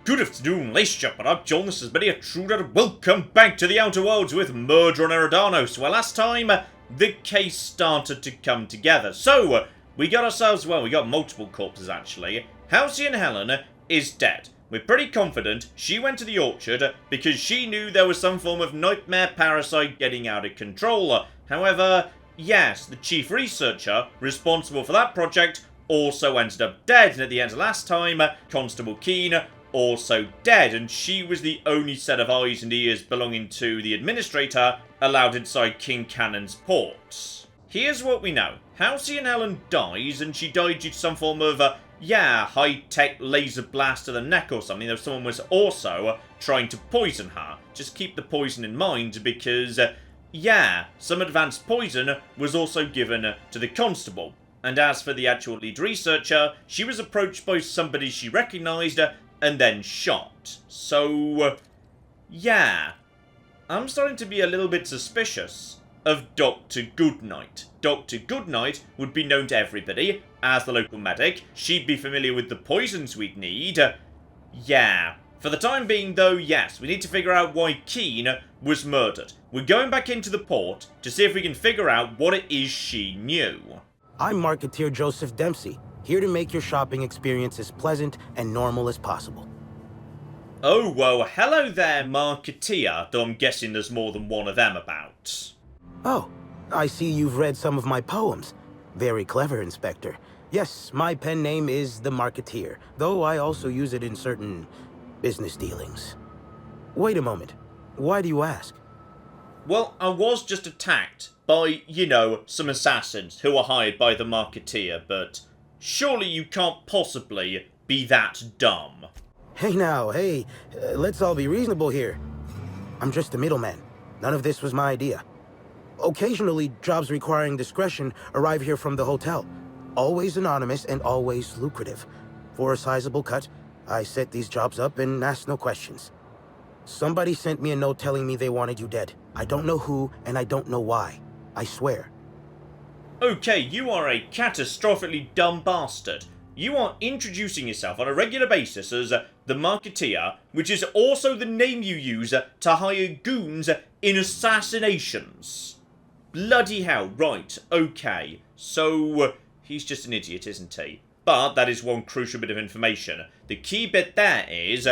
Good afternoon, ladies and gentlemen, I'm John, this is Benny, a true and welcome back to the Outer Worlds with Murder on Eridanos. Well, last time, the case started to come together. So, we got ourselves, well, we got multiple corpses actually. Halcyon Helen is dead. We're pretty confident she went to the orchard because she knew there was some form of nightmare parasite getting out of control. However, yes, the chief researcher responsible for that project also ended up dead, and at the end of last time, Constable Keane also dead, and she was the only set of eyes and ears belonging to the administrator allowed inside King Cannon's port. Here's what we know. Halcyon Helen dies, and she died due to some form of, high-tech laser blast to the neck or something, though someone was also trying to poison her. Just keep the poison in mind, because, some advanced poison was also given to the constable. And as for the actual lead researcher, she was approached by somebody she recognised, and then shot. So, I'm starting to be a little bit suspicious of Dr. Goodnight. Dr. Goodnight would be known to everybody as the local medic. She'd be familiar with the poisons we'd need. For the time being, though, yes, we need to figure out why Keane was murdered. We're going back into the port to see if we can figure out what it is she knew. I'm Marketeer Joseph Dempsey, here to make your shopping experience as pleasant and normal as possible. Oh, well, hello there, Marketeer, though I'm guessing there's more than one of them about. Oh, I see you've read some of my poems. Very clever, Inspector. Yes, my pen name is the Marketeer, though I also use it in certain business dealings. Wait a moment. Why do you ask? Well, I was just attacked by, some assassins who were hired by the Marketeer, but surely you can't possibly be that dumb. Hey now, let's all be reasonable here. I'm just a middleman. None of this was my idea. Occasionally, jobs requiring discretion arrive here from the hotel. Always anonymous and always lucrative. For a sizable cut, I set these jobs up and ask no questions. Somebody sent me a note telling me they wanted you dead. I don't know who, and I don't know why. I swear. Okay, you are a catastrophically dumb bastard. You are introducing yourself on a regular basis as the Marketeer, which is also the name you use to hire goons in assassinations. Bloody hell, right, okay. So, he's just an idiot, isn't he? But that is one crucial bit of information. The key bit there is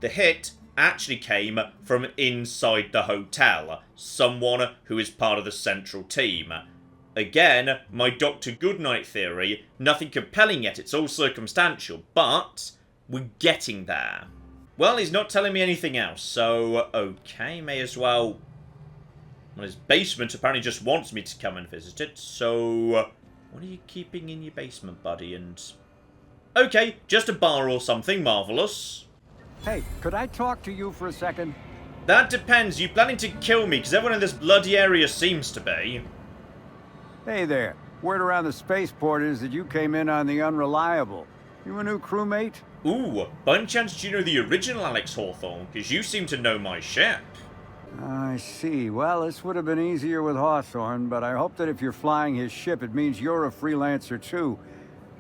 the hit actually came from inside the hotel. Someone who is part of the central team. Again, my Dr. Goodnight theory, nothing compelling yet, it's all circumstantial, but we're getting there. Well, he's not telling me anything else, so okay, may as well. Well, his basement apparently just wants me to come and visit it, so what are you keeping in your basement, buddy? And okay, just a bar or something, marvellous. Hey, could I talk to you for a second? That depends. You planning to kill me? Because everyone in this bloody area seems to be. Hey there. Word around the spaceport is that you came in on the Unreliable. You a new crewmate? Ooh, by any chance do you know the original Alex Hawthorne? Because you seem to know my ship. I see. Well, this would have been easier with Hawthorne, but I hope that if you're flying his ship, it means you're a freelancer too.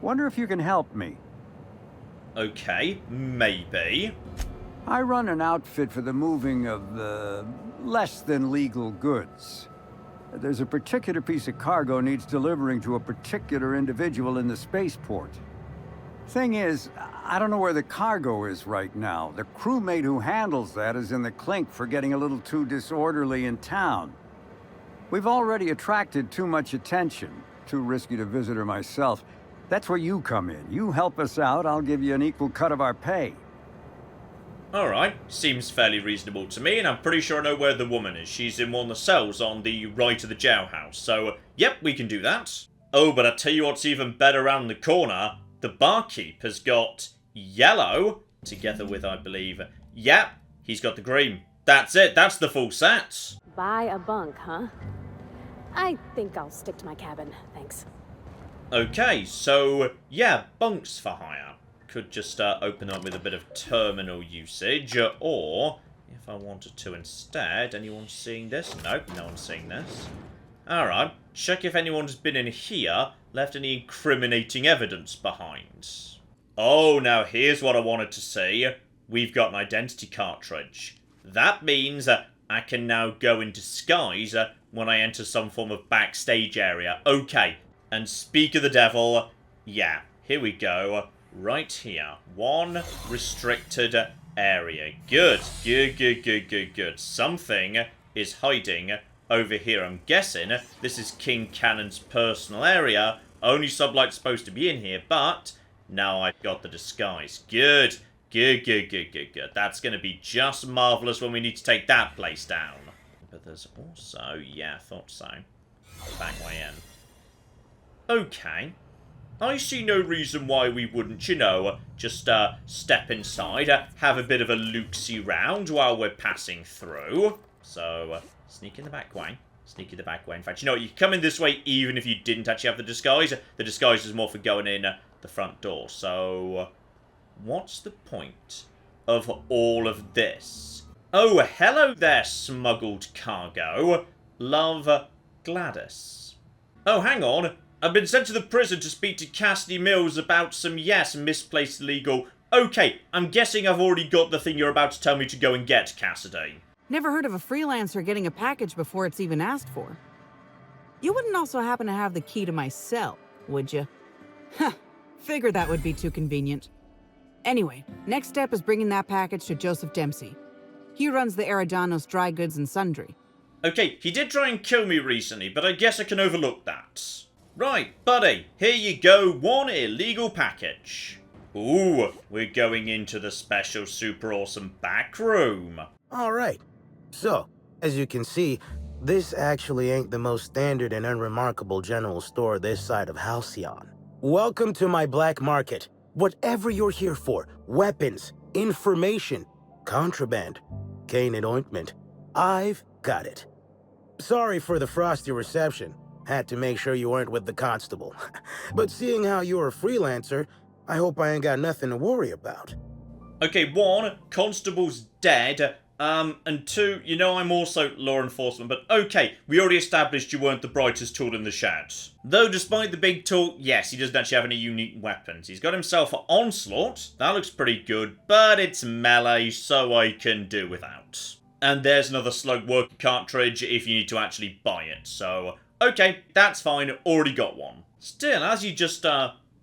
Wonder if you can help me. Okay, maybe. I run an outfit for the moving of less than legal goods. There's a particular piece of cargo needs delivering to a particular individual in the spaceport. Thing is, I don't know where the cargo is right now. The crewmate who handles that is in the clink for getting a little too disorderly in town. We've already attracted too much attention. Too risky to visit her myself. That's where you come in. You help us out, I'll give you an equal cut of our pay. Alright, seems fairly reasonable to me, and I'm pretty sure I know where the woman is. She's in one of the cells on the right of the jailhouse, so yep, we can do that. Oh, but I tell you what's even better around the corner. The barkeep has got yellow, together with, I believe, yep, he's got the green. That's it, that's the full set. Buy a bunk, huh? I think I'll stick to my cabin, thanks. Okay, so, yeah, bunks for hire. Could just open up with a bit of terminal usage, or, if I wanted to instead, anyone seeing this? Nope, no one's seeing this. Alright, check if anyone's been in here, left any incriminating evidence behind. Oh, now here's what I wanted to see. we've got an identity cartridge. That means I can now go in disguise when I enter some form of backstage area. Okay, and speak of the devil, yeah, here we go. Right here. One restricted area. Good. Good. Something is hiding over here. I'm guessing this is King Cannon's personal area. Only Sublight's supposed to be in here, but now I've got the disguise. Good. That's going to be just marvellous when we need to take that place down. But there's also... yeah, I thought so. Back way in. Okay. I see no reason why we wouldn't, you know, just step inside, have a bit of a look-see round while we're passing through. So, sneak in the back way. Sneak in the back way. In fact, you know what, you come in this way even if you didn't actually have the disguise. The disguise is more for going in the front door. So, what's the point of all of this? Oh, hello there, smuggled cargo. Love, Gladys. Oh, hang on. I've been sent to the prison to speak to Cassidy Mills about some, yes, misplaced legal... Okay, I'm guessing I've already got the thing you're about to tell me to go and get, Cassidy. Never heard of a freelancer getting a package before it's even asked for. You wouldn't also happen to have the key to my cell, would you? Huh, figured that would be too convenient. Anyway, next step is bringing that package to Joseph Dempsey. He runs the Eridanos dry goods and sundry. Okay, he did try and kill me recently, but I guess I can overlook that. Right, buddy, here you go, one illegal package. Ooh, we're going into the special super awesome back room. Alright. So, as you can see, this actually ain't the most standard and unremarkable general store this side of Halcyon. Welcome to my black market. Whatever you're here for, weapons, information, contraband, cane and ointment, I've got it. Sorry for the frosty reception. Had to make sure you weren't with the constable. But seeing how you're a freelancer, I hope I ain't got nothing to worry about. Okay, one, constable's dead. And two, you know I'm also law enforcement, but okay, we already established you weren't the brightest tool in the shed. Though despite the big talk, yes, he doesn't actually have any unique weapons. He's got himself an onslaught, that looks pretty good, but it's melee, so I can do without. And there's another slug worker cartridge if you need to actually buy it, so... okay, that's fine, already got one. Still, as he just,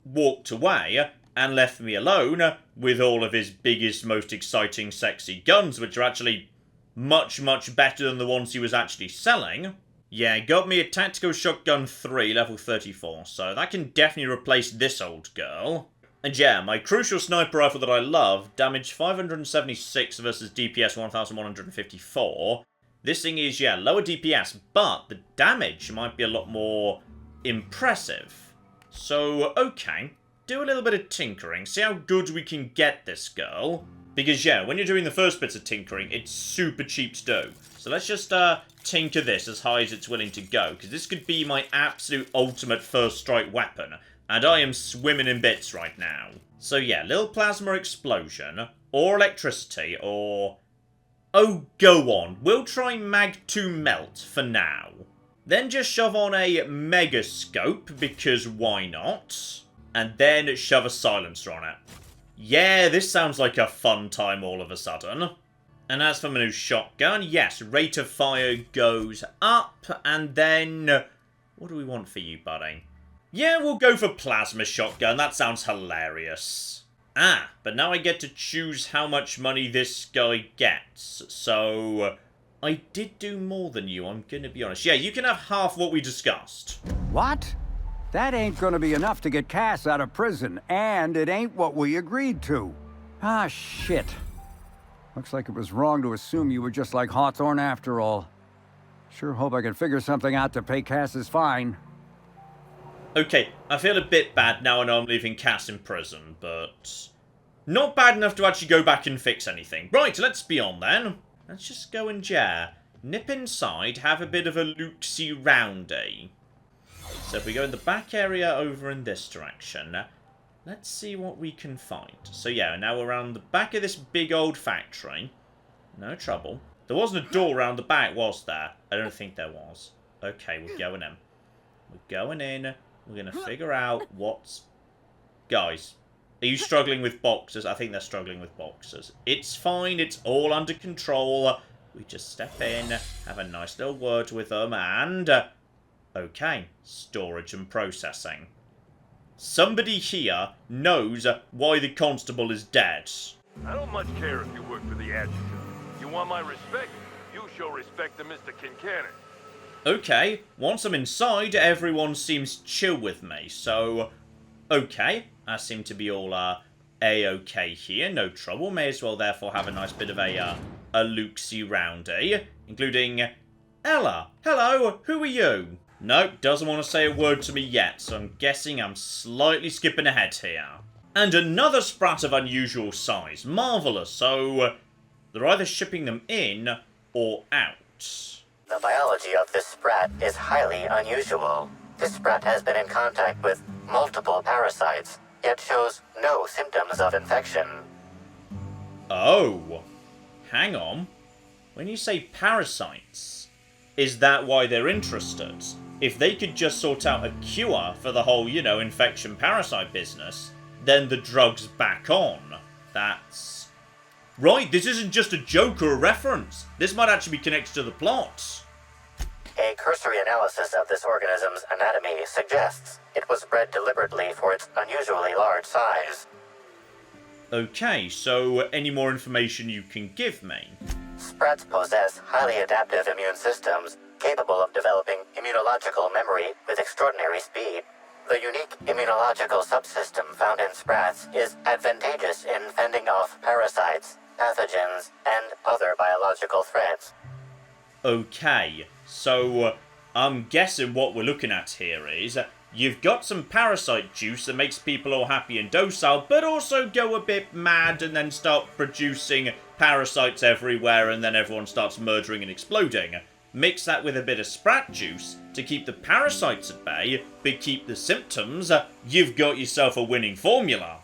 walked away and left me alone with all of his biggest, most exciting, sexy guns, which are actually much better than the ones he was actually selling. Yeah, got me a Tactical Shotgun 3, level 34, so that can definitely replace this old girl. And yeah, my crucial sniper rifle that I love, damage 576 versus DPS 1154. This thing is, yeah, lower DPS, but the damage might be a lot more impressive. So, okay, do a little bit of tinkering, see how good we can get this girl. Because, yeah, when you're doing the first bits of tinkering, it's super cheap to do. So let's just tinker this as high as it's willing to go, because this could be my absolute ultimate first strike weapon. And I am swimming in bits right now. So yeah, little plasma explosion, or electricity, or... oh, go on. We'll try Mag 2 Melt for now. Then just shove on a Mega Scope, because why not? And then shove a silencer on it. Yeah, this sounds like a fun time all of a sudden. And as for my new shotgun, yes, rate of fire goes up, and then... what do we want for you, buddy? Yeah, we'll go for plasma shotgun, that sounds hilarious. Ah, but now I get to choose how much money this guy gets, so... I did do more than you, I'm gonna be honest. Yeah, you can have half what we discussed. What? That ain't gonna be enough to get Cass out of prison, and it ain't what we agreed to. Ah, shit. Looks like it was wrong to assume you were just like Hawthorne after all. Sure hope I can figure something out to pay Cass's fine. Okay, I feel a bit bad now I know I'm leaving Cass in prison, but... not bad enough to actually go back and fix anything. Right, let's be on then. Let's just go and nip inside, have a bit of a look-see roundy. So if we go in the back area over in this direction, let's see what we can find. So yeah, now we're around the back of this big old factory. No trouble. There wasn't a door around the back, was there? I don't think there was. Okay, we're going in. We're going in. We're going to figure out what's... guys, Are you struggling with boxers? I think they're struggling with boxers. It's fine. It's all under control. We just step in, have a nice little word with them, and... okay, storage and processing. Somebody here knows why the constable is dead. I don't much care if you work for the adjutant. You want my respect? You show respect to Mr. Kincannon. Okay, once I'm inside, everyone seems chill with me, so... okay, I seem to be all, A-okay here, no trouble. May as well, therefore, have a nice bit of a loopsy-roundy, including Ella. Hello, who are you? Nope, doesn't want to say a word to me yet, so I'm guessing I'm slightly skipping ahead here. And another sprat of unusual size. Marvellous, so they're either shipping them in or out. The biology of this sprat is highly unusual. This sprat has been in contact with multiple parasites, yet shows no symptoms of infection. Oh, hang on. When you say parasites, is that why they're interested? If they could just sort out a cure for the whole, you know, infection-parasite business, then the drug's back on. That's... right, this isn't just a joke or a reference. This might actually be connected to the plot. A cursory analysis of this organism's anatomy suggests it was bred deliberately for its unusually large size. Okay, so any more information you can give me? Sprats possess highly adaptive immune systems capable of developing immunological memory with extraordinary speed. The unique immunological subsystem found in sprats is advantageous in fending off parasites, pathogens, and other biological threats. Okay, so I'm guessing what we're looking at here is you've got some parasite juice that makes people all happy and docile, but also go a bit mad and then start producing parasites everywhere, and then everyone starts murdering and exploding. Mix that with a bit of sprat juice to keep the parasites at bay, but keep the symptoms. You've got yourself a winning formula.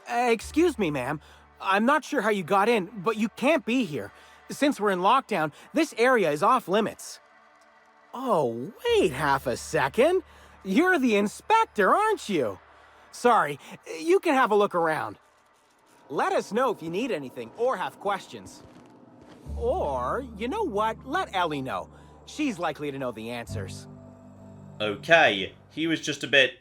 Excuse me, ma'am. I'm not sure how you got in, but you can't be here. Since we're in lockdown, this area is off limits. Oh, wait half a second. You're the inspector, aren't you? Sorry, you can have a look around. Let us know if you need anything or have questions. Or, you know what? Let Ellie know. She's likely to know the answers. Okay, he was just a bit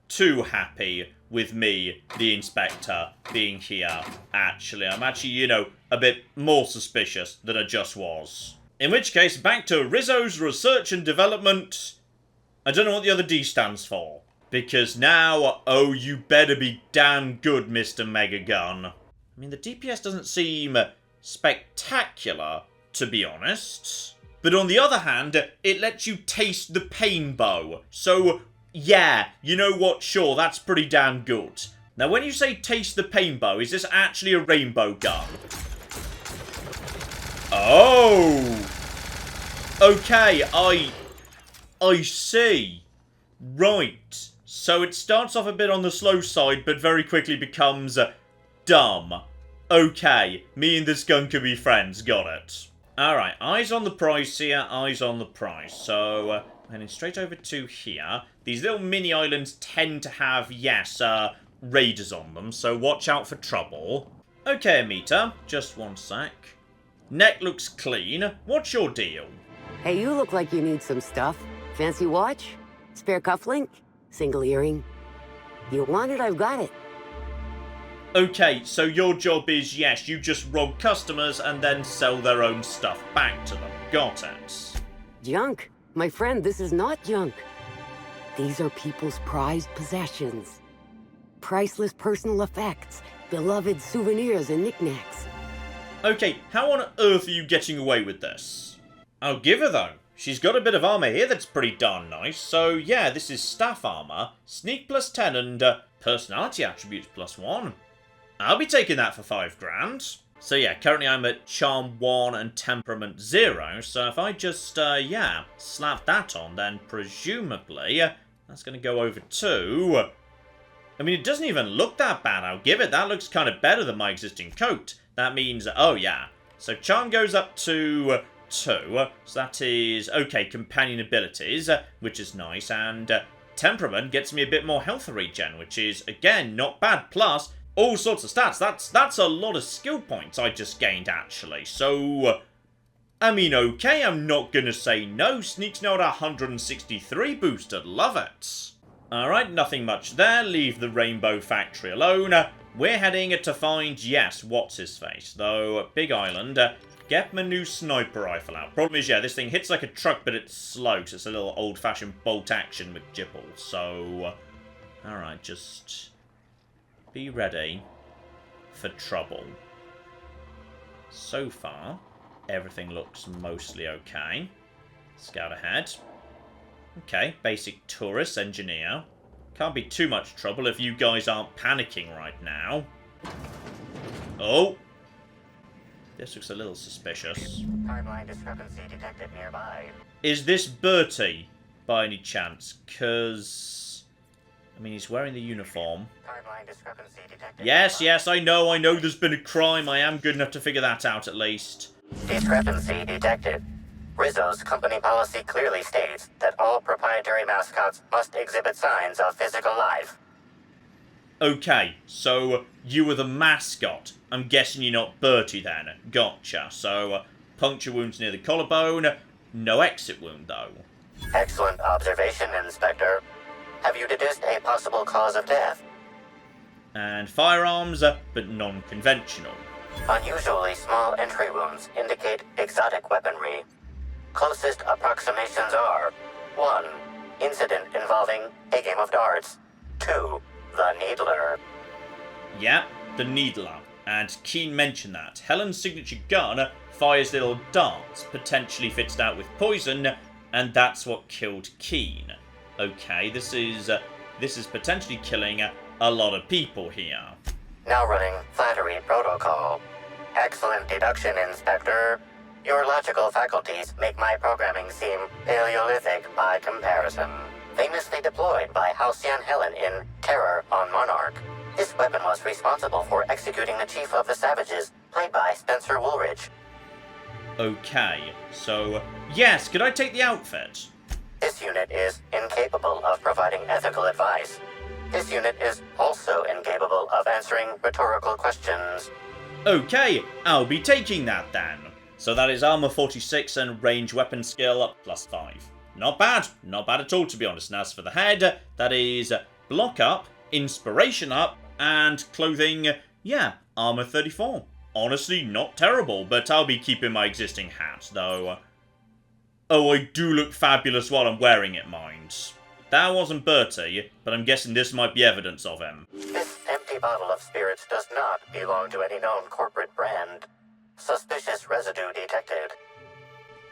too happy with me, the inspector, being here. Actually, I'm actually, you know, a bit more suspicious than I just was. In which case, back to Rizzo's research and development. I don't know what the other D stands for. Because now, oh, you better be damn good, Mr. Megagun. I mean, the DPS doesn't seem spectacular, to be honest. But on the other hand, it lets you taste the Painbow. So, yeah, you know what? Sure, that's pretty damn good. Now, when you say taste the Painbow, is this actually a rainbow gun? Oh! Okay, I see. Right. So it starts off a bit on the slow side, but very quickly becomes dumb. Okay, me and this gun can be friends, got it. Alright, eyes on the prize here, eyes on the prize. So, heading straight over to here. These little mini islands tend to have, yes, raiders on them, so watch out for trouble. Okay, Amita, just one sec. Neck looks clean. What's your deal? Hey, you look like you need some stuff. Fancy watch? Spare cufflink? Single earring? You want it, I've got it. Okay, so your job is, yes, you just rob customers and then sell their own stuff back to them. Got it. Junk? My friend, this is not junk. These are people's prized possessions. Priceless personal effects, beloved souvenirs and knickknacks. Okay, how on earth are you getting away with this? I'll give her, though. She's got a bit of armor here that's pretty darn nice. So, yeah, this is staff armor, sneak +10, and personality attributes +1. I'll be taking that for 5 grand. So, yeah, currently I'm at charm 1 and temperament 0. So if I just, yeah, slap that on, then presumably that's going to go over to... I mean, it doesn't even look that bad, I'll give it. That looks kind of better than my existing coat. That means, oh yeah. So charm goes up to 2. So that is, okay, companion abilities, which is nice. And temperament gets me a bit more health regen, which is, again, not bad. Plus, all sorts of stats. That's a lot of skill points I just gained, actually. So, I mean, okay, I'm not gonna say no. Sneaks now at 163 boosted. Love it. Alright, nothing much there. Leave the Rainbow Factory alone. We're heading to find, yes, what's-his-face. Though, Big Island. Get my new sniper rifle out. Problem is, yeah, this thing hits like a truck, but it's slow. So it's a little old-fashioned bolt-action McJipple. So, alright, just be ready for trouble. So far, everything looks mostly okay. Scout ahead. Okay, basic tourist engineer. Can't be too much trouble if you guys aren't panicking right now. Oh! This looks a little suspicious. Timeline discrepancy detected nearby. Is this Bertie, by any chance? 'Cause I mean, he's wearing the uniform. Timeline discrepancy detected Yes, nearby. yes, I know there's been a crime. I am good enough to figure that out, at least. Discrepancy detected. Rizzo's company policy clearly states that all proprietary mascots must exhibit signs of physical life. Okay, so you were the mascot. I'm guessing you're not Bertie then. Gotcha. So, puncture wounds near the collarbone. No exit wound, though. Excellent observation, Inspector. Have you deduced a possible cause of death? And firearms, but non-conventional. Unusually small entry wounds indicate exotic weaponry. Closest approximations are 1. Incident involving a game of darts. 2. The Needler. Yeah, the Needler. And Keen mentioned that. Helen's signature gun fires little darts, potentially fitted out with poison, and that's what killed Keen. Okay, this is potentially killing a lot of people here. Now running Flattery Protocol. Excellent deduction, Inspector. Your logical faculties make my programming seem Paleolithic by comparison. Famously deployed by Halcyon Helen in Terror on Monarch. This weapon was responsible for executing the Chief of the Savages, played by Spencer Woolridge. Okay, so, yes, could I take the outfit? This unit is incapable of providing ethical advice. This unit is also incapable of answering rhetorical questions. Okay, I'll be taking that then. So that is armor 46 and range weapon skill up +5. Not bad at all, to be honest. And as for the head, that is block up, inspiration up, and clothing, yeah, armor 34. Honestly, not terrible, but I'll be keeping my existing hat, though. Oh, I do look fabulous while I'm wearing it, mind. That wasn't Bertie, but I'm guessing this might be evidence of him. This empty bottle of spirits does not belong to any known corporate brand. Suspicious residue detected.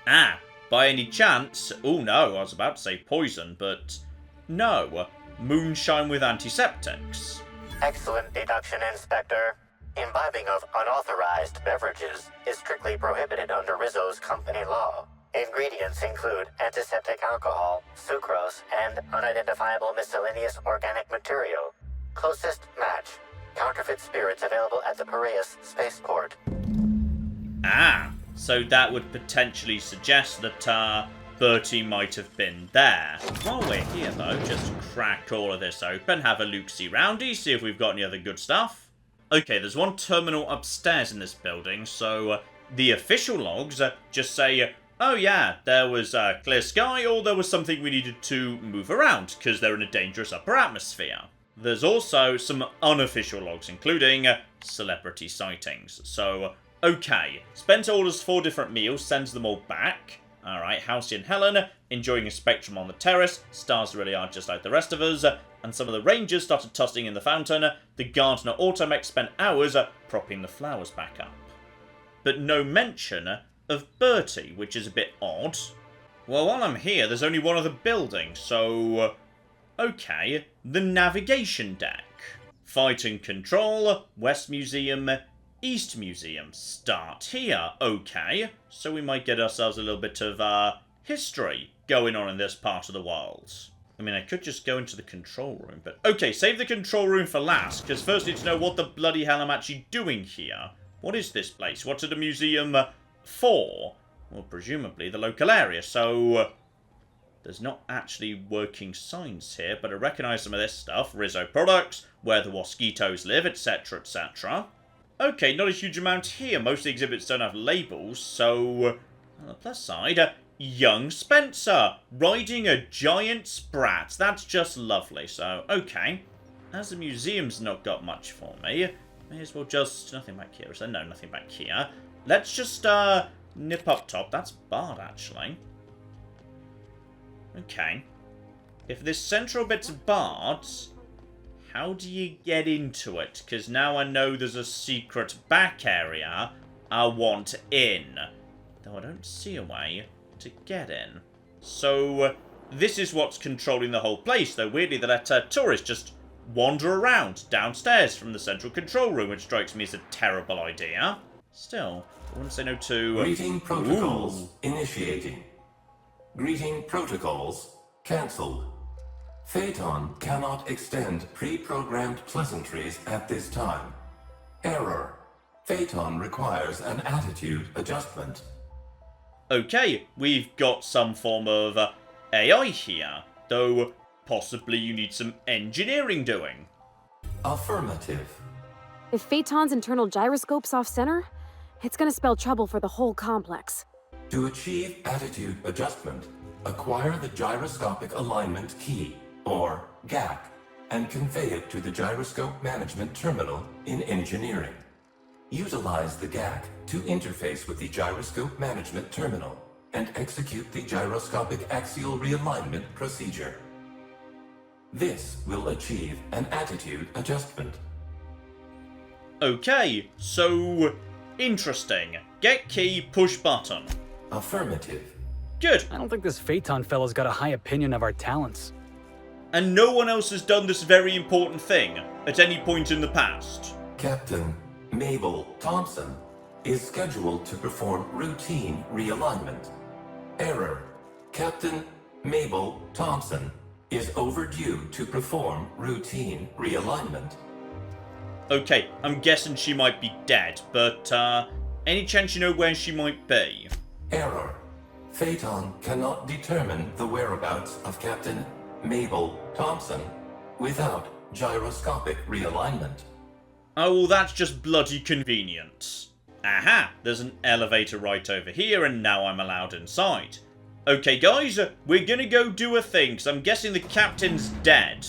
Ah, by any chance... Oh no, I was about to say poison, but... No, moonshine with antiseptics. Excellent deduction, Inspector. Imbibing of unauthorized beverages is strictly prohibited under Rizzo's company law. Ingredients include antiseptic alcohol, sucrose, and unidentifiable miscellaneous organic material. Closest match. Counterfeit spirits available at the Piraeus spaceport. Ah, so that would potentially suggest that, Bertie might have been there. While we're here, though, just crack all of this open, have a look-see roundy, see if we've got any other good stuff. Okay, there's one terminal upstairs in this building, so the official logs just say, oh yeah, there was clear sky, or there was something we needed to move around, because they're in a dangerous upper atmosphere. There's also some unofficial logs, including celebrity sightings. So, okay, Spencer orders 4 different meals, sends them all back. Alright, Halcyon Helen, enjoying a spectrum on the terrace. Stars really are just like the rest of us. And some of the rangers started tossing in the fountain. The gardener Automech spent hours propping the flowers back up. But no mention of Bertie, which is a bit odd. Well, while I'm here, there's only one other building, so... Okay, the navigation deck. Fight and Control, West Museum, East Museum. Start here. Okay, so we might get ourselves a little bit of history going on in this part of the world. I mean, I could just go into the control room, but... Okay, save the control room for last, because first I need to know what the bloody hell I'm actually doing here. What is this place? What's at a museum for? Well, presumably the local area, so... There's not actually working signs here, but I recognise some of this stuff. Rizzo products, where the Wasquitos live, etc, etc. Okay, not a huge amount here. Most of the exhibits don't have labels, so... On the plus side, young Spencer, riding a giant sprat. That's just lovely, so, okay. As the museum's not got much for me, may as well just... Nothing back here, is there? No, nothing back here. Let's just, nip up top. That's Bard, actually. Okay. If this central bit's Bard's, how do you get into it? Because now I know there's a secret back area I want in. Though I don't see a way to get in. So, this is what's controlling the whole place, though weirdly they let tourists just wander around downstairs from the central control room, which strikes me as a terrible idea. Still, I wouldn't say no to... Greeting protocols initiating. Greeting protocols cancelled. Phaeton cannot extend pre-programmed pleasantries at this time. Error. Phaeton requires an attitude adjustment. Okay, we've got some form of AI here, though possibly you need some engineering doing. Affirmative. If Phaeton's internal gyroscope's off-center, it's gonna spell trouble for the whole complex. To achieve attitude adjustment, acquire the gyroscopic alignment key, or GAC, and convey it to the gyroscope management terminal in engineering. Utilize the GAC to interface with the gyroscope management terminal and execute the gyroscopic axial realignment procedure. This will achieve an attitude adjustment. Okay, so... Interesting. Get key, push button. Affirmative. Good. I don't think this Phaeton fellow's got a high opinion of our talents. And no one else has done this very important thing at any point in the past. Captain Mabel Thompson is scheduled to perform routine realignment. Error. Captain Mabel Thompson is overdue to perform routine realignment. Okay, I'm guessing she might be dead, but, any chance you know where she might be? Error. Phaeton cannot determine the whereabouts of Captain Mabel Thompson without gyroscopic realignment. Oh, well, that's just bloody convenient. Aha, there's an elevator right over here, and now I'm allowed inside. Okay, guys, we're gonna go do a thing, because I'm guessing the captain's dead.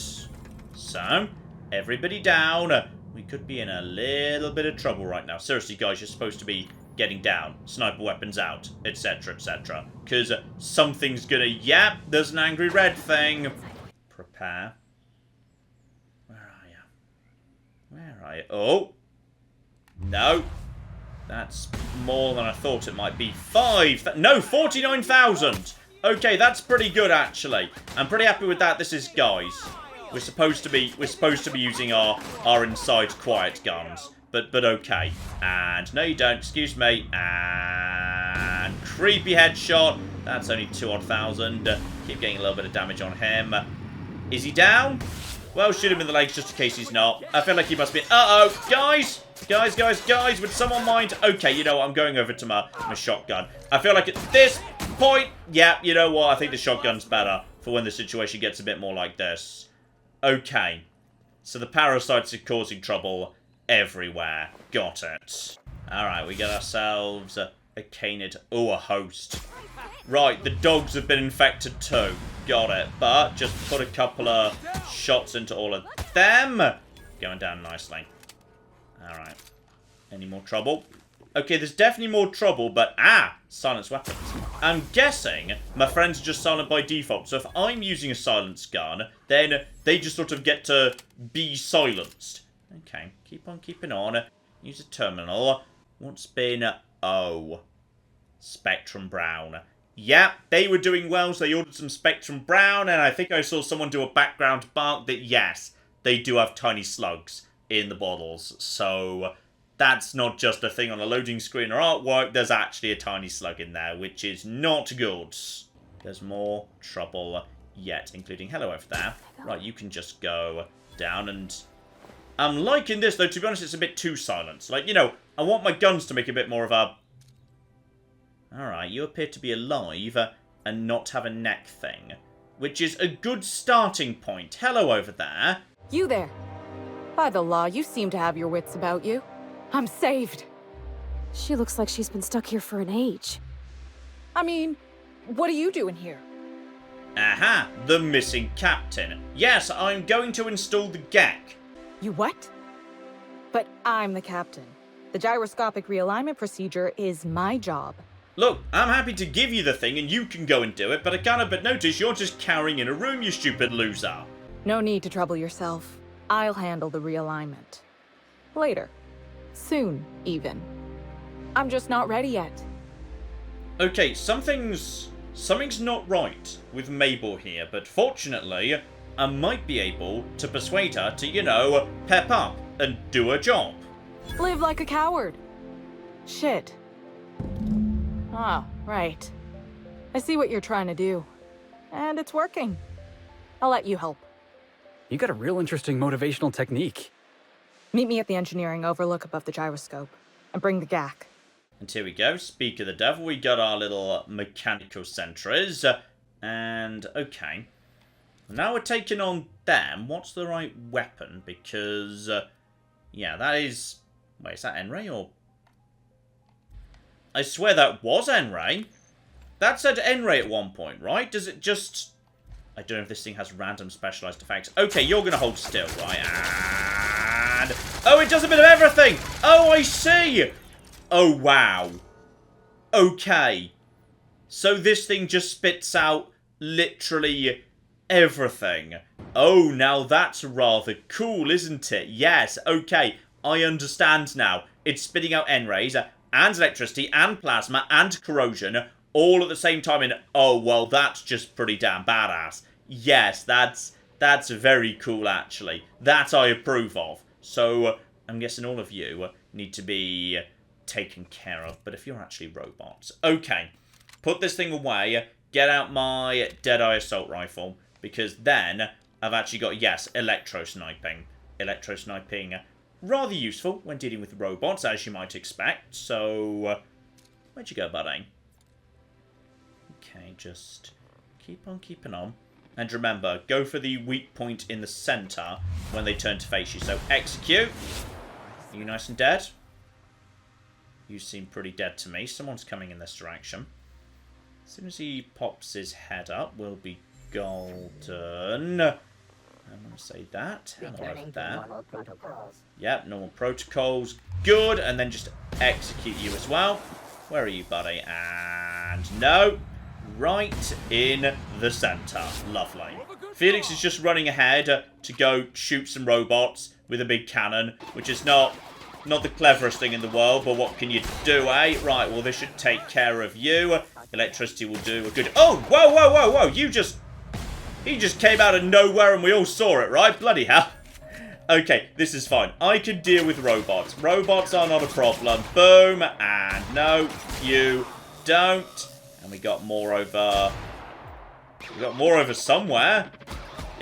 So, everybody down. We could be in a little bit of trouble right now. Seriously, guys, you're supposed to be getting down. Sniper weapons out, etc, etc. Because something's gonna... Yep, there's an angry red thing. Prepare. Where are you? Where are you? Oh! No. That's more than I thought it might be. No, 49,000! Okay, that's pretty good, actually. I'm pretty happy with that. This is, guys... We're supposed to be using our inside quiet guns. But okay. And no you don't, excuse me. And creepy headshot. That's only 2,000. Keep getting a little bit of damage on him. Is he down? Well, shoot him in the legs just in case he's not. I feel like he must be... Uh-oh! Guys! Guys! Would someone mind? Okay, you know what? I'm going over to my shotgun. I feel like at this point... Yeah, you know what? I think the shotgun's better for when the situation gets a bit more like this. Okay. So the parasites are causing trouble everywhere. Got it. Alright, we get ourselves a canid. Oh, a host. Right, the dogs have been infected too. Got it. But just put a couple of shots into all of them. Going down nicely. Alright. Any more trouble? Okay, there's definitely more trouble, but... Silence weapons. I'm guessing my friends are just silent by default. So if I'm using a silence gun, then they just sort of get to be silenced. Okay, keep on keeping on. Use a terminal. What's been... Oh. Spectrum Brown. Yeah, they were doing well, so they ordered some Spectrum Brown, and I think I saw someone do a background bark that, yes, they do have tiny slugs in the bottles. So... That's not just a thing on a loading screen or artwork, there's actually a tiny slug in there, which is not good. There's more trouble yet, including hello over there. Right, you can just go down and... I'm liking this, though, to be honest, it's a bit too silent. Like, you know, I want my guns to make a bit more of a... Alright, you appear to be alive, and not have a neck thing. Which is a good starting point. Hello over there. You there. By the law, you seem to have your wits about you. I'm saved. She looks like she's been stuck here for an age. I mean, what are you doing here? Aha, the missing captain. Yes, I'm going to install the GEC. You what? But I'm the captain. The gyroscopic realignment procedure is my job. Look, I'm happy to give you the thing and you can go and do it, but I can't but notice you're just cowering in a room, you stupid loser. No need to trouble yourself. I'll handle the realignment. Later. Soon, even. I'm just not ready yet. Okay, something's not right with Mabel here, but fortunately, I might be able to persuade her to, you know, pep up and do her job. Live like a coward. Shit. Ah, right. I see what you're trying to do. And it's working. I'll let you help. You got a real interesting motivational technique. Meet me at the engineering overlook above the gyroscope. And bring the GAC. And here we go. Speak of the devil, we got our little mechanical sentries. And, okay. Now we're taking on them. What's the right weapon? Because, yeah, that is... Wait, is that N-Ray or... I swear that was N-Ray. That said N-Ray at one point, right? Does it just... I don't know if this thing has random specialized effects. Okay, you're going to hold still, right? And... Oh, it does a bit of everything! Oh, I see! Oh, wow. Okay. So this thing just spits out literally everything. Oh, now that's rather cool, isn't it? Yes, okay. I understand now. It's spitting out N-rays and electricity and plasma and corrosion all at the same time. And oh, well, that's just pretty damn badass. Yes, that's very cool, actually. That I approve of. So I'm guessing all of you need to be taken care of. But if you're actually robots, okay, put this thing away. Get out my Deadeye assault rifle, because then I've actually got, yes, electro sniping. Electro sniping, rather useful when dealing with robots, as you might expect. So where'd you go, buddy? Okay, just keep on keeping on. And remember, go for the weak point in the center when they turn to face you. So, execute. Are you nice and dead? You seem pretty dead to me. Someone's coming in this direction. As soon as he pops his head up, we'll be golden. I'm going to say that. Hello over there. Yep, normal protocols. Good. And then just execute you as well. Where are you, buddy? And no. Right in the center. Lovely. Felix is just running ahead to go shoot some robots with a big cannon, which is not the cleverest thing in the world, but what can you do, eh? Right, well, this should take care of you. Electricity will do a good... Oh, whoa, whoa, whoa, whoa. He just came out of nowhere and we all saw it, right? Bloody hell. Okay, this is fine. I can deal with robots. Robots are not a problem. Boom. And no, you don't. And we got more over... We got more over somewhere.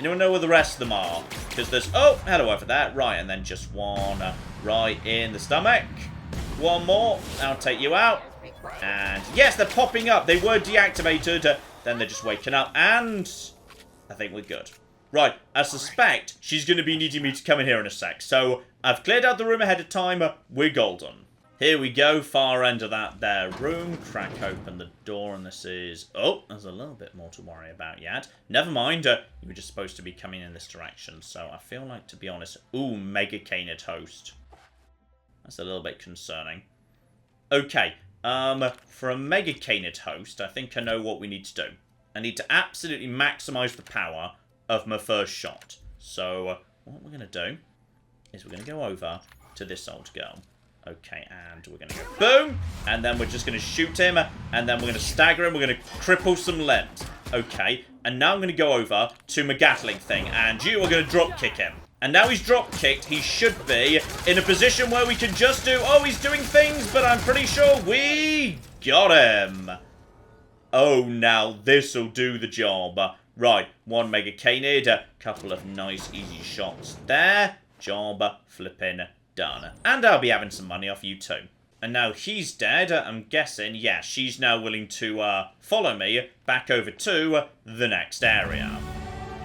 Anyone know where the rest of them are? Because there's... Oh, hello over there. Right, and then just one right in the stomach. One more. I'll take you out. And yes, they're popping up. They were deactivated. Then they're just waking up. And I think we're good. Right, I suspect she's going to be needing me to come in here in a sec. So I've cleared out the room ahead of time. We're golden. Here we go, far end of that there room. Crack open the door, and this is... Oh, there's a little bit more to worry about yet. Never mind, you were just supposed to be coming in this direction, so I feel like, to be honest... Ooh, Mega Canid host. That's a little bit concerning. Okay, for a Mega Canid host, I think I know what we need to do. I need to absolutely maximize the power of my first shot. So, what we're going to do is we're going to go over to this old girl. Okay, and we're going to go boom, and then we're just going to shoot him, and then we're going to stagger him, we're going to cripple some limbs. Okay, and now I'm going to go over to my Gatling thing, and you are going to drop kick him. And now he's drop kicked, he should be in a position where we can just do, oh, he's doing things, but I'm pretty sure we got him. Oh, now this'll do the job. Right, one Mega Canid, a couple of nice easy shots there. Job flipping done. And I'll be having some money off you too. And now he's dead. I'm guessing, yeah, she's now willing to follow me back over to the next area.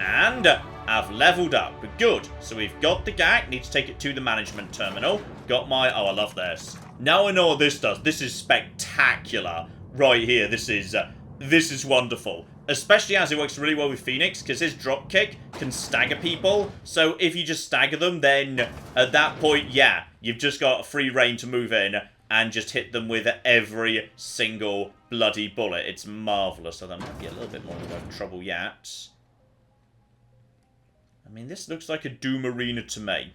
And I've leveled up. Good. So we've got the GAC. Need to take it to the management terminal. Got my... Oh, I love this. Now I know what this does. This is spectacular. Right here. This is wonderful. Especially as it works really well with Phoenix, because his dropkick can stagger people. So if you just stagger them, then at that point, yeah, you've just got a free reign to move in and just hit them with every single bloody bullet. It's marvellous. So that might be a little bit more of trouble yet. I mean, this looks like a Doom Arena to me.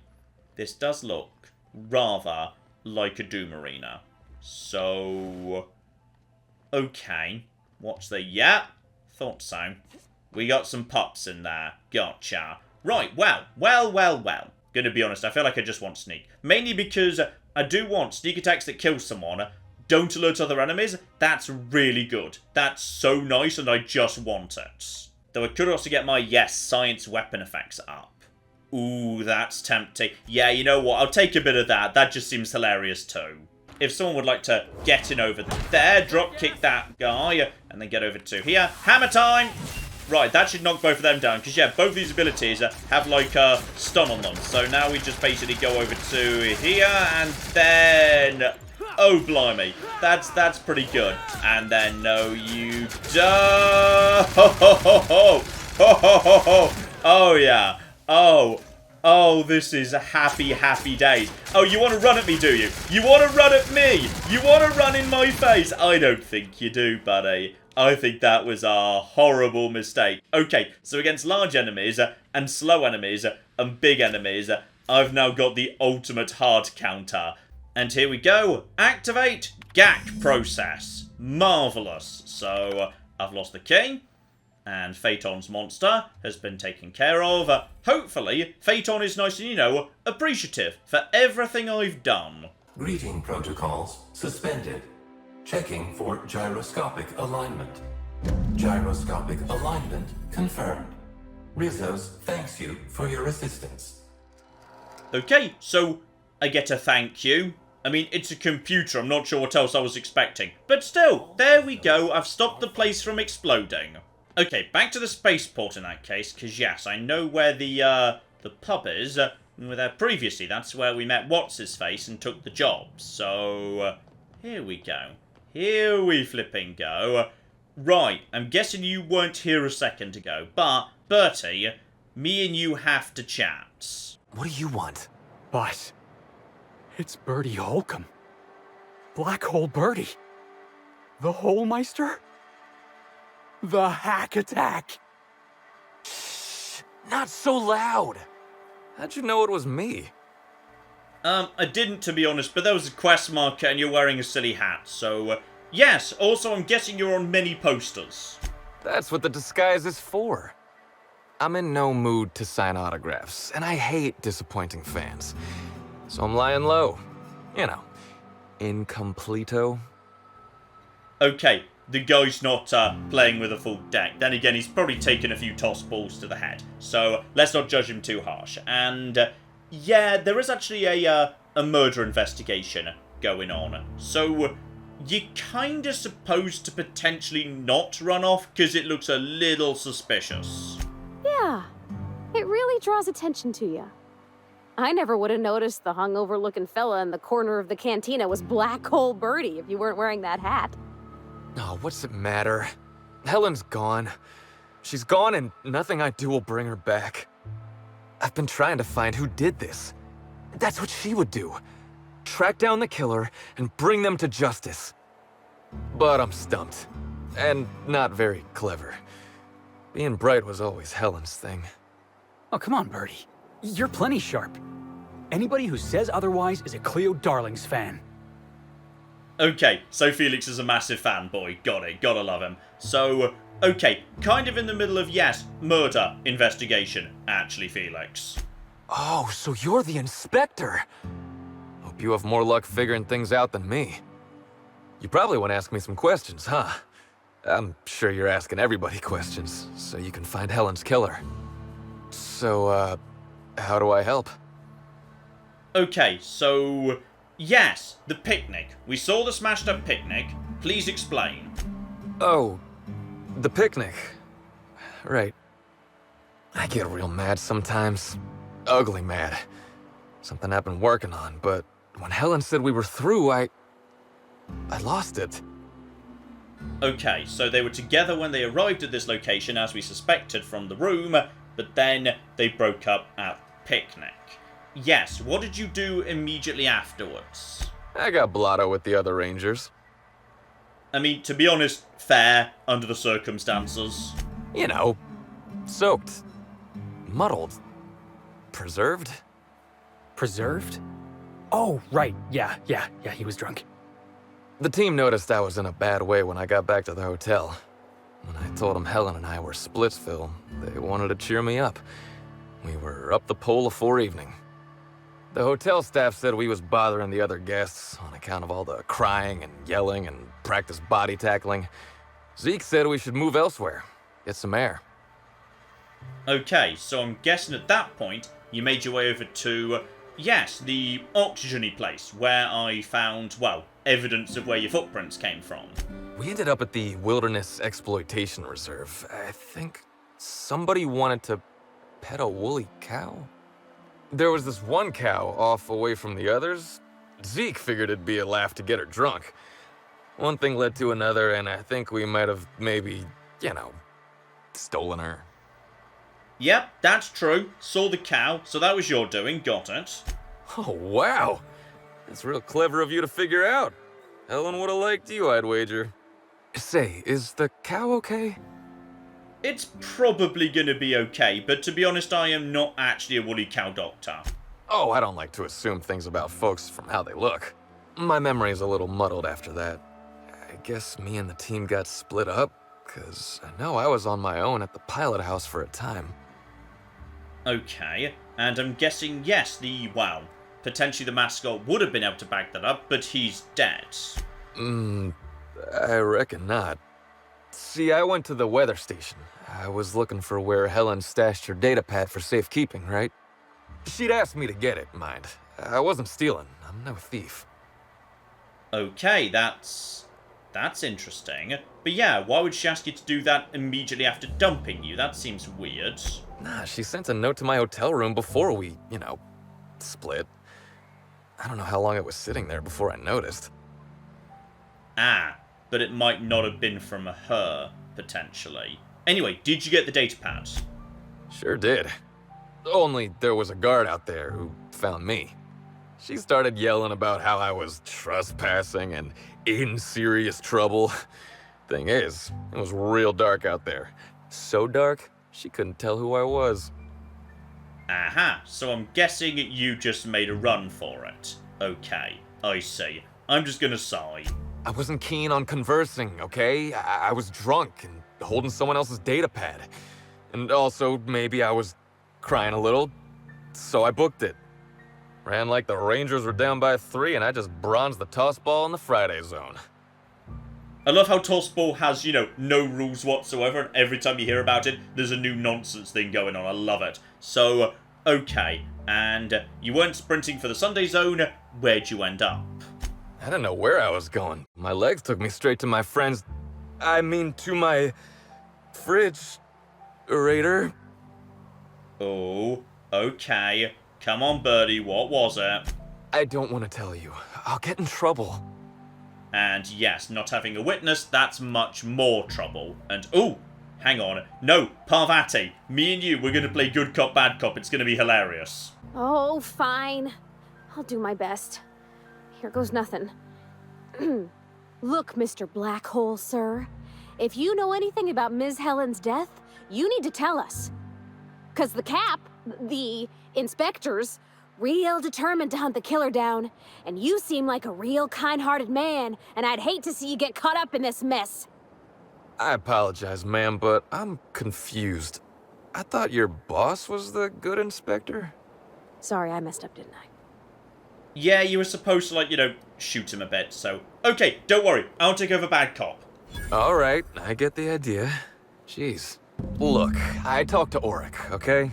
This does look rather like a Doom Arena. So... okay. What's the... yeah, thought so. We got some pups in there. Gotcha. Right, well. Gonna be honest, I feel like I just want sneak. Mainly because I do want sneak attacks that kill someone. Don't alert other enemies. That's really good. That's so nice and I just want it. Though I could also get my, yes, science weapon effects up. Ooh, that's tempting. Yeah, you know what? I'll take a bit of that. That just seems hilarious too. If someone would like to get in over there, drop kick that guy, and then get over to here. Hammer time! Right, that should knock both of them down, because yeah, both of these abilities have like a stun on them. So now we just basically go over to here, and then... oh, blimey. That's pretty good. And then, no, you don't. Ho, ho, ho, ho. Ho, ho, ho, ho. Oh, yeah. Oh, this is a happy, happy days. Oh, you want to run at me, do you? You want to run at me? You want to run in my face? I don't think you do, buddy. I think that was a horrible mistake. Okay, so against large enemies, and slow enemies, and big enemies, I've now got the ultimate hard counter. And here we go. Activate GAC process. Marvellous. So, I've lost the key. And Phaeton's monster has been taken care of. Hopefully, Phaeton is nice and, you know, appreciative for everything I've done. Greeting protocols suspended. Checking for gyroscopic alignment. Gyroscopic alignment confirmed. Rizos thanks you for your assistance. Okay, so I get a thank you. I mean, it's a computer. I'm not sure what else I was expecting. But still, there we go. I've stopped the place from exploding. Okay, back to the spaceport in that case, because yes, I know where the pub is. We were there previously. That's where we met What's-His-Face and took the job. So, here we go. Here we flipping go. Right, I'm guessing you weren't here a second ago, but, Bertie, me and you have to chat. What do you want? Boss, it's Bertie Holcomb. Black Hole Bertie. The Holmeister? The hack attack. Shh, not so loud. How'd you know it was me? I didn't, to be honest, but there was a quest marker and you're wearing a silly hat, so, yes. Also, I'm guessing you're on many posters. That's what the disguise is for. I'm in no mood to sign autographs, and I hate disappointing fans. So I'm lying low. You know, incompleto. Okay, the guy's not playing with a full deck. Then again, he's probably taken a few toss balls to the head. So let's not judge him too harsh. And yeah, there is actually a murder investigation going on. So you're kind of supposed to potentially not run off because it looks a little suspicious. Yeah, it really draws attention to you. I never would have noticed the hungover-looking fella in the corner of the cantina was Black Hole Bertie if you weren't wearing that hat. Oh, what's it matter? Helen's gone. She's gone and nothing I do will bring her back. I've been trying to find who did this. That's what she would do. Track down the killer and bring them to justice. But I'm stumped. And not very clever. Being bright was always Helen's thing. Oh, come on, Bertie. You're plenty sharp. Anybody who says otherwise is a Cleo Darlings fan. Okay, so Felix is a massive fanboy. Got it. Gotta love him. So, okay, kind of in the middle of, yes, murder investigation, actually, Felix. Oh, so you're the inspector. Hope you have more luck figuring things out than me. You probably want to ask me some questions, huh? I'm sure you're asking everybody questions, so you can find Helen's killer. So, how do I help? Okay, so Yes, the picnic. We saw the smashed up picnic. Please explain. Oh, the picnic. Right. I get real mad sometimes. Ugly mad. Something I've been working on, but when Helen said we were through, I lost it. Okay, so they were together when they arrived at this location, as we suspected from the room, but then they broke up at picnic. Yes, what did you do immediately afterwards? I got blotto with the other Rangers. I mean, to be honest, fair, under the circumstances. You know, soaked, muddled, preserved. Preserved? Oh, right. Yeah, he was drunk. The team noticed I was in a bad way when I got back to the hotel. When I told them Helen and I were Splitsville, they wanted to cheer me up. We were up the pole afore evening. The hotel staff said we was bothering the other guests on account of all the crying and yelling and practice body tackling. Zeke said we should move elsewhere, get some air. Okay, so I'm guessing at that point, you made your way over to, yes, the oxygen-y place, where I found, well, evidence of where your footprints came from. We ended up at the Wilderness Exploitation Reserve. I think somebody wanted to pet a woolly cow? There was this one cow off away from the others. Zeke figured it'd be a laugh to get her drunk. One thing led to another, and I think we might have maybe, stolen her. Yep, that's true. Saw the cow, so that was your doing, got it. Oh, wow. That's real clever of you to figure out. Helen would have liked you, I'd wager. Say, is the cow okay? It's probably gonna be okay, but to be honest, I am not actually a woolly cow doctor. Oh, I don't like to assume things about folks from how they look. My memory's a little muddled after that. I guess me and the team got split up, because I know I was on my own at the pilot house for a time. Okay, and I'm guessing, yes, potentially the mascot would have been able to back that up, but he's dead. I reckon not. See, I went to the weather station. I was looking for where Helen stashed her datapad for safekeeping, right? She'd asked me to get it, mind. I wasn't stealing. I'm no thief. Okay, that's interesting. But yeah, why would she ask you to do that immediately after dumping you? That seems weird. Nah, she sent a note to my hotel room before we, split. I don't know how long it was sitting there before I noticed. But it might not have been from her, potentially. Anyway, did you get the datapad? Sure did. Only there was a guard out there who found me. She started yelling about how I was trespassing and in serious trouble. Thing is, it was real dark out there. So dark, she couldn't tell who I was. So I'm guessing you just made a run for it. Okay, I see. I'm just gonna sigh. I wasn't keen on conversing, okay? I was drunk and holding someone else's datapad. And also, maybe I was crying a little, so I booked it. Ran like the Rangers were down by 3, and I just bronzed the toss ball in the Friday zone. I love how tossball has, no rules whatsoever, and every time you hear about it, there's a new nonsense thing going on. I love it. So, okay, and you weren't sprinting for the Sunday zone. Where'd you end up? I didn't know where I was going. My legs took me straight to my friend's... to my... fridge-rator. Oh, okay. Come on, Bertie, what was it? I don't want to tell you. I'll get in trouble. And yes, not having a witness, that's much more trouble. And, hang on. No, Parvati, me and you, we're going to play good cop, bad cop. It's going to be hilarious. Oh, fine. I'll do my best. Here goes nothing. Look, Mr. Black Hole, sir. If you know anything about Ms. Helen's death, you need to tell us. 'Cause the inspectors, real determined to hunt the killer down, and you seem like a real kind-hearted man, and I'd hate to see you get caught up in this mess. I apologize, ma'am, but I'm confused. I thought your boss was the good inspector? Sorry, I messed up, didn't I? Yeah, you were supposed to, shoot him a bit, so... Okay, don't worry, I'll take over bad cop. Alright, I get the idea. Jeez. Look, I talked to Orick, okay?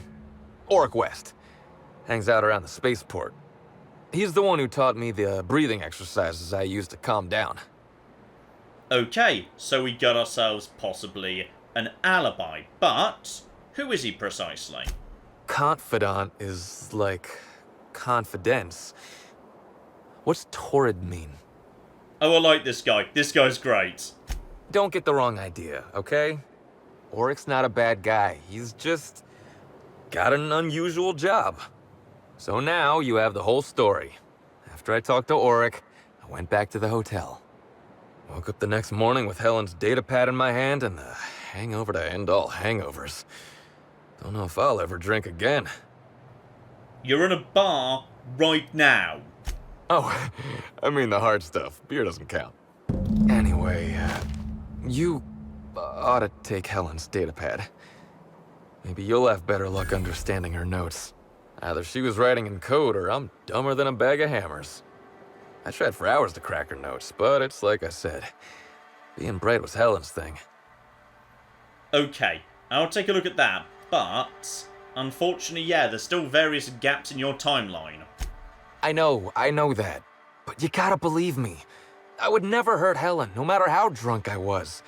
Orick West. Hangs out around the spaceport. He's the one who taught me the breathing exercises I use to calm down. Okay, so we got ourselves possibly an alibi, but who is he precisely? Confidant is like confidence. What's torrid mean? Oh, I like this guy. This guy's great. Don't get the wrong idea, okay? Orick's not a bad guy. He's just got an unusual job. So now you have the whole story. After I talked to Orick, I went back to the hotel. Woke up the next morning with Helen's datapad in my hand and the hangover to end all hangovers. Don't know if I'll ever drink again. You're in a bar right now. Oh, I mean the hard stuff. Beer doesn't count. Anyway, you ought to take Helen's datapad. Maybe you'll have better luck understanding her notes. Either she was writing in code or I'm dumber than a bag of hammers. I tried for hours to crack her notes, but it's like I said. Being bright was Helen's thing. Okay, I'll take a look at that, but unfortunately, yeah, there's still various gaps in your timeline. I know that. But you gotta believe me. I would never hurt Helen, no matter how drunk I was.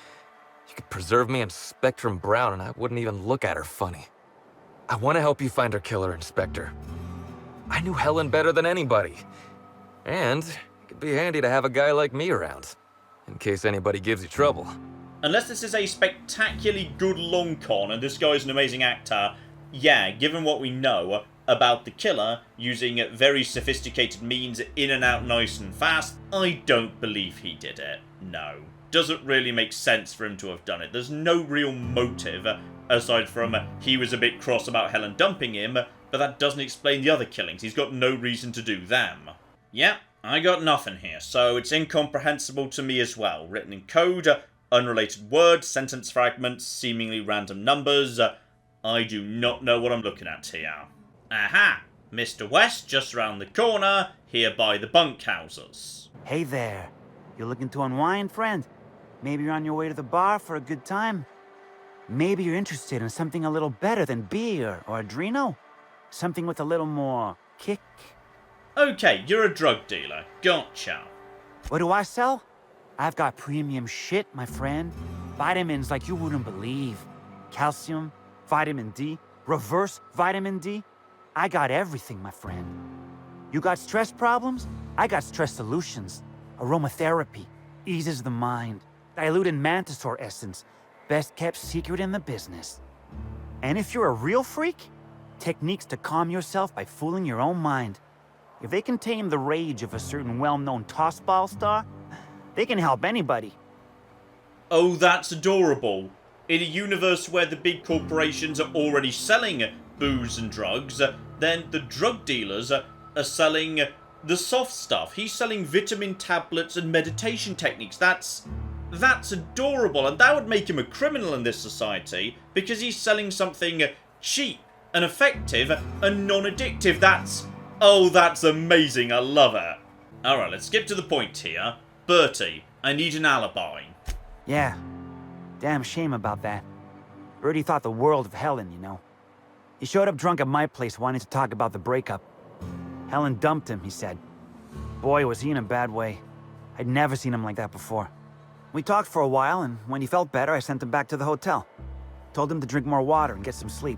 You could preserve me in Spectrum Brown and I wouldn't even look at her funny. I want to help you find her killer, Inspector. I knew Helen better than anybody. And it could be handy to have a guy like me around, in case anybody gives you trouble. Unless this is a spectacularly good long con and this guy's an amazing actor, yeah, given what we know about the killer using very sophisticated means in and out nice and fast, I don't believe he did it. No. Doesn't really make sense for him to have done it. There's no real motive, aside from he was a bit cross about Helen dumping him, but that doesn't explain the other killings. He's got no reason to do them. Yeah, I got nothing here, so it's incomprehensible to me as well. Written in code, unrelated words, sentence fragments, seemingly random numbers. I do not know what I'm looking at here. Aha! Mr. West, just round the corner, here by the bunkhouses. Hey there. You looking to unwind, friend? Maybe you're on your way to the bar for a good time? Maybe you're interested in something a little better than beer or Adreno? Something with a little more kick? Okay, you're a drug dealer. Gotcha. What do I sell? I've got premium shit, my friend. Vitamins like you wouldn't believe. Calcium, vitamin D, reverse vitamin D. I got everything, my friend. You got stress problems? I got stress solutions. Aromatherapy eases the mind. Diluted mantisaur essence, best kept secret in the business. And if you're a real freak, techniques to calm yourself by fooling your own mind. If they can tame the rage of a certain well-known tossball star, they can help anybody. Oh, that's adorable. In a universe where the big corporations are already selling booze and drugs, then the drug dealers are selling the soft stuff. He's selling vitamin tablets and meditation techniques. That's adorable, and that would make him a criminal in this society, because he's selling something cheap and effective and non-addictive. That's amazing. I love it. Alright, let's skip to the point here. Bertie, I need an alibi. Yeah, damn shame about that. Bertie thought the world of Helen, you know. He showed up drunk at my place wanting to talk about the breakup. Helen dumped him, he said. Boy, was he in a bad way. I'd never seen him like that before. We talked for a while, and when he felt better, I sent him back to the hotel. Told him to drink more water and get some sleep.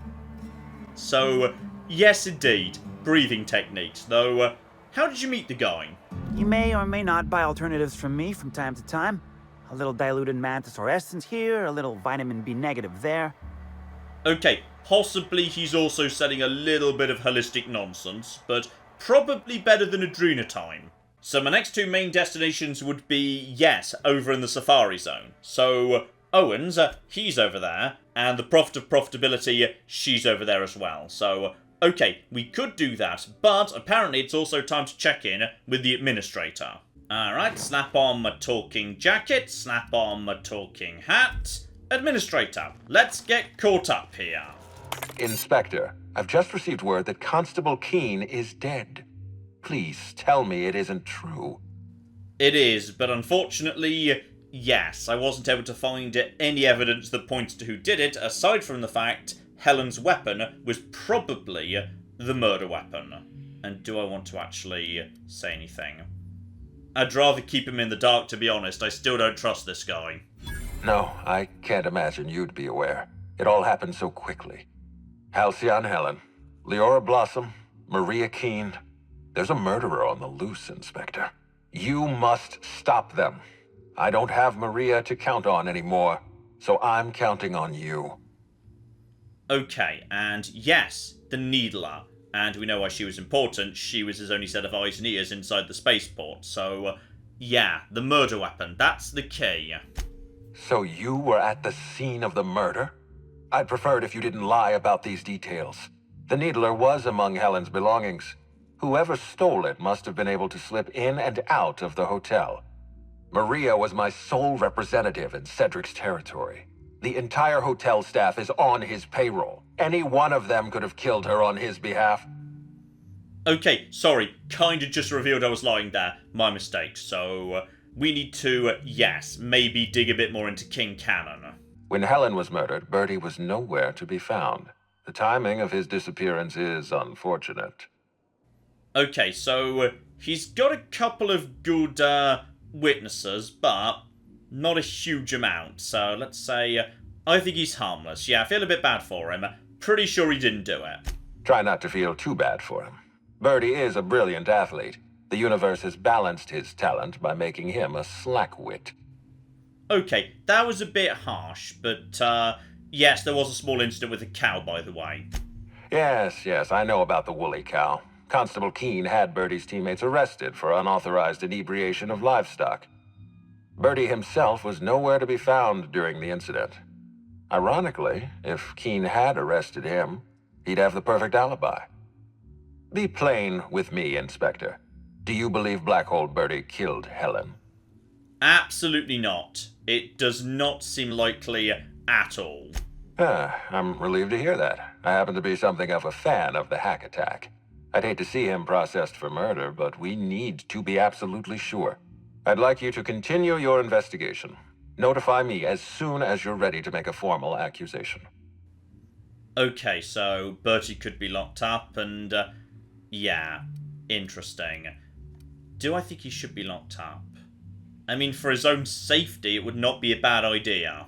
So, yes indeed, breathing techniques, though, how did you meet the guy? He may or may not buy alternatives from me from time to time. A little diluted mantisaur essence here, a little vitamin B negative there. Okay, possibly he's also selling a little bit of holistic nonsense, but probably better than Adrenatime. So my next two main destinations would be, yes, over in the Safari Zone. So, Owens, he's over there, and the Prophet of Profitability, she's over there as well. So, okay, we could do that, but apparently it's also time to check in with the Administrator. Alright, snap on my talking jacket, snap on my talking hat. Administrator, let's get caught up here. Inspector, I've just received word that Constable Keene is dead. Please tell me it isn't true. It is, but unfortunately, yes, I wasn't able to find any evidence that points to who did it, aside from the fact Helen's weapon was probably the murder weapon. And do I want to actually say anything? I'd rather keep him in the dark, to be honest. I still don't trust this guy. No, I can't imagine you'd be aware. It all happened so quickly. Halcyon Helen, Leora Blossom, Maria Keene. There's a murderer on the loose, Inspector. You must stop them. I don't have Maria to count on anymore, so I'm counting on you. Okay, and yes, the Needler. And we know why she was important. She was his only set of eyes and ears inside the spaceport. So, yeah, the murder weapon. That's the key. So you were at the scene of the murder? I'd prefer it if you didn't lie about these details. The Needler was among Helen's belongings. Whoever stole it must have been able to slip in and out of the hotel. Maria was my sole representative in Cedric's territory. The entire hotel staff is on his payroll. Any one of them could have killed her on his behalf. Okay, sorry. Kinda just revealed I was lying there. My mistake. So, we need to, yes, maybe dig a bit more into King Cannon. When Helen was murdered, Bertie was nowhere to be found. The timing of his disappearance is unfortunate. Okay, so he's got a couple of good witnesses, but not a huge amount. So let's say I think he's harmless. Yeah, I feel a bit bad for him. Pretty sure he didn't do it. Try not to feel too bad for him. Bertie is a brilliant athlete. The universe has balanced his talent by making him a slackwit. Okay, that was a bit harsh, but yes, there was a small incident with a cow, by the way. Yes, I know about the woolly cow. Constable Keene had Bertie's teammates arrested for unauthorized inebriation of livestock. Bertie himself was nowhere to be found during the incident. Ironically, if Keene had arrested him, he'd have the perfect alibi. Be plain with me, Inspector. Do you believe Black Hole Bertie killed Helen? Absolutely not. It does not seem likely at all. I'm relieved to hear that. I happen to be something of a fan of the hack attack. I'd hate to see him processed for murder, but we need to be absolutely sure. I'd like you to continue your investigation. Notify me as soon as you're ready to make a formal accusation. Okay, so Bertie could be locked up, and yeah, interesting. Do I think he should be locked up? I mean, for his own safety, it would not be a bad idea.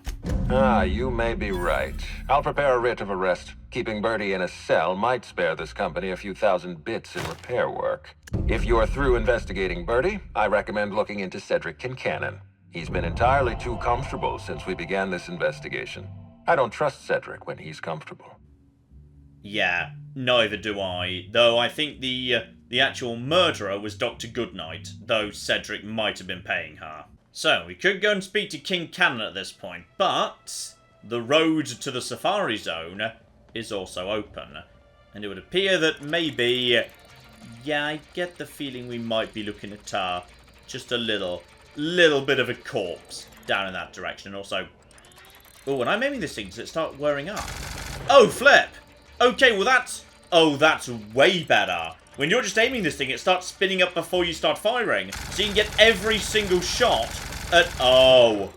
You may be right. I'll prepare a writ of arrest. Keeping Bertie in a cell might spare this company a few thousand bits in repair work. If you're through investigating Bertie, I recommend looking into Cedric Kincannon. He's been entirely too comfortable since we began this investigation. I don't trust Cedric when he's comfortable. Yeah, neither do I. Though I think the actual murderer was Dr. Goodnight, though Cedric might have been paying her. So, we could go and speak to King Cannon at this point, but the road to the Safari Zone is also open. And it would appear that maybe, yeah, I get the feeling we might be looking at just a little bit of a corpse down in that direction. And also, oh, when I'm aiming this thing, does it start wearing up? Oh, flip! Okay, well that's way better. When you're just aiming this thing, it starts spinning up before you start firing. So you can get every single shot at... Oh,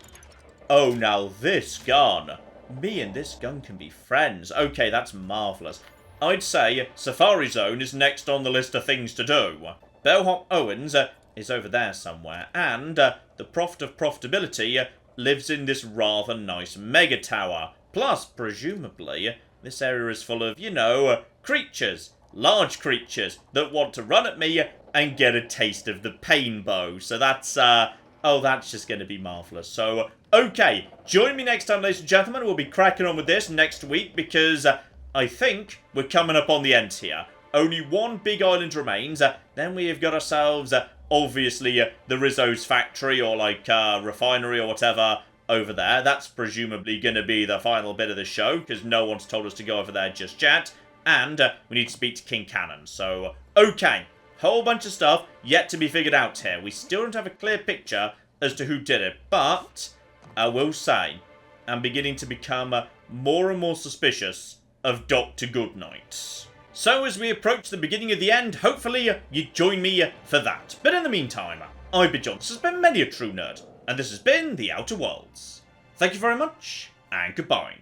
now this gun. Me and this gun can be friends. Okay, that's marvellous. I'd say Safari Zone is next on the list of things to do. Bellhop Owens is over there somewhere. And the Prophet of Profitability lives in this rather nice mega tower. Plus, presumably, this area is full of, you know, creatures. Large creatures that want to run at me and get a taste of the Painbow. So that's, that's just going to be marvellous. So, okay, join me next time, ladies and gentlemen. We'll be cracking on with this next week because I think we're coming up on the end here. Only one big island remains. Then we have got ourselves, obviously, the Rizzo's factory or, like, refinery or whatever over there. That's presumably going to be the final bit of the show because no one's told us to go over there just yet. And we need to speak to King Cannon. So, okay. Whole bunch of stuff yet to be figured out here. We still don't have a clear picture as to who did it. But, I will say, I'm beginning to become more and more suspicious of Dr. Goodnight. So, as we approach the beginning of the end, hopefully you join me for that. But in the meantime, I've been John. This has been Many a True Nerd. And this has been The Outer Worlds. Thank you very much, and goodbye.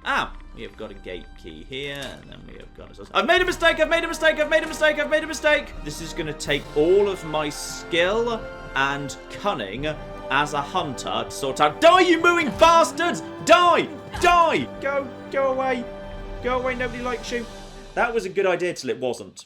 Ah, we have got a gate key here, and then we have got I've made a mistake, I've made a mistake, I've made a mistake, I've made a mistake! This is going to take all of my skill and cunning as a hunter to sort out. Die, you mooing bastards! Die! Die! Go away. Go away, nobody likes you. That was a good idea till it wasn't.